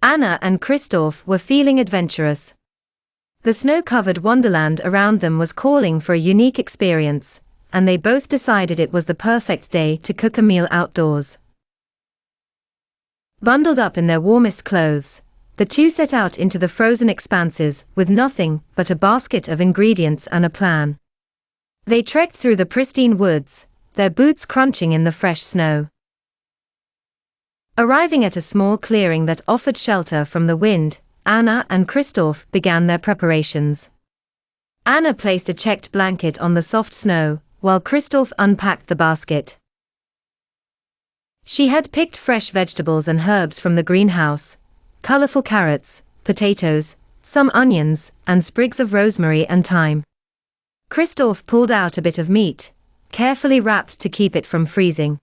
Anna and Kristoff were feeling adventurous. The snow-covered wonderland around them was calling for a unique experience, and they both decided it was the perfect day to cook a meal outdoors. Bundled up in their warmest clothes, the two set out into the frozen expanses with nothing but a basket of ingredients and a plan. They trekked through the pristine woods, their boots crunching in the fresh snow. Arriving at a small clearing that offered shelter from the wind, Anna and Kristoff began their preparations. Anna placed a checked blanket on the soft snow, while Kristoff unpacked the basket. She had picked fresh vegetables and herbs from the greenhouse, colorful carrots, potatoes, some onions, and sprigs of rosemary and thyme. Kristoff pulled out a bit of meat, carefully wrapped to keep it from freezing.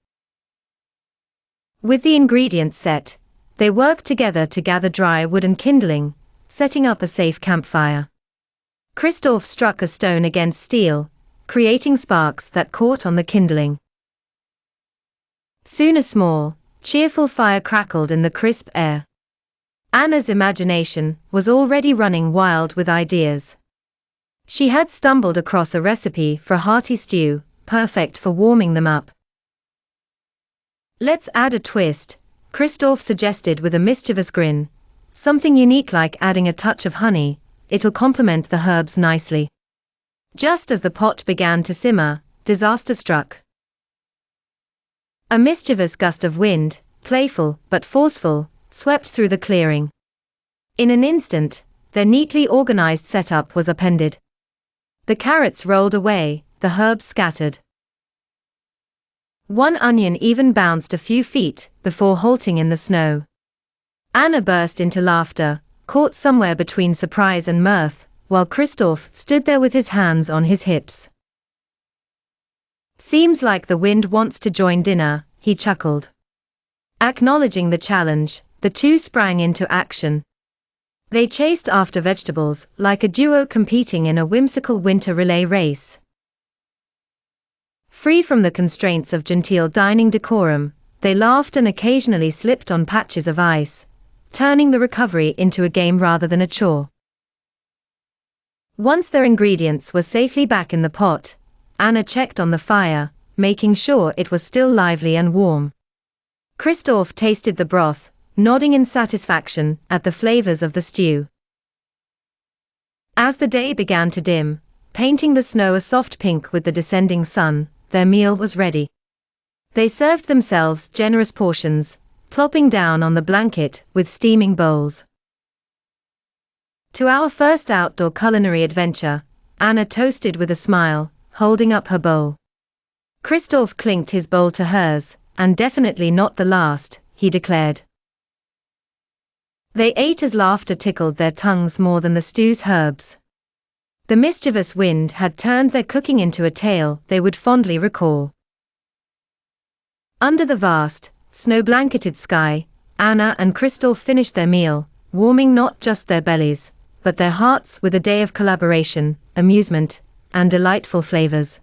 With the ingredients set, they worked together to gather dry wood and kindling, setting up a safe campfire. Kristoff struck a stone against steel, creating sparks that caught on the kindling. Soon a small, cheerful fire crackled in the crisp air. Anna's imagination was already running wild with ideas. She had stumbled across a recipe for a hearty stew, perfect for warming them up. "Let's add a twist," Kristoff suggested with a mischievous grin. "Something unique like adding a touch of honey, it'll complement the herbs nicely." Just as the pot began to simmer, disaster struck. A mischievous gust of wind, playful but forceful, swept through the clearing. In an instant, their neatly organized setup was upended. The carrots rolled away, the herbs scattered. One onion even bounced a few feet before halting in the snow. Anna burst into laughter, caught somewhere between surprise and mirth, while Kristoff stood there with his hands on his hips. "Seems like the wind wants to join dinner," he chuckled. Acknowledging the challenge, the two sprang into action. They chased after vegetables like a duo competing in a whimsical winter relay race. Free from the constraints of genteel dining decorum, they laughed and occasionally slipped on patches of ice, turning the recovery into a game rather than a chore. Once their ingredients were safely back in the pot, Anna checked on the fire, making sure it was still lively and warm. Kristoff tasted the broth, nodding in satisfaction at the flavors of the stew. As the day began to dim, painting the snow a soft pink with the descending sun, their meal was ready. They served themselves generous portions, plopping down on the blanket with steaming bowls. "To our first outdoor culinary adventure," Anna toasted with a smile, holding up her bowl. Kristoff clinked his bowl to hers, "And definitely not the last," he declared. They ate as laughter tickled their tongues more than the stew's herbs. The mischievous wind had turned their cooking into a tale they would fondly recall. Under the vast, snow-blanketed sky, Anna and Kristoff finished their meal, warming not just their bellies, but their hearts with a day of collaboration, amusement, and delightful flavors.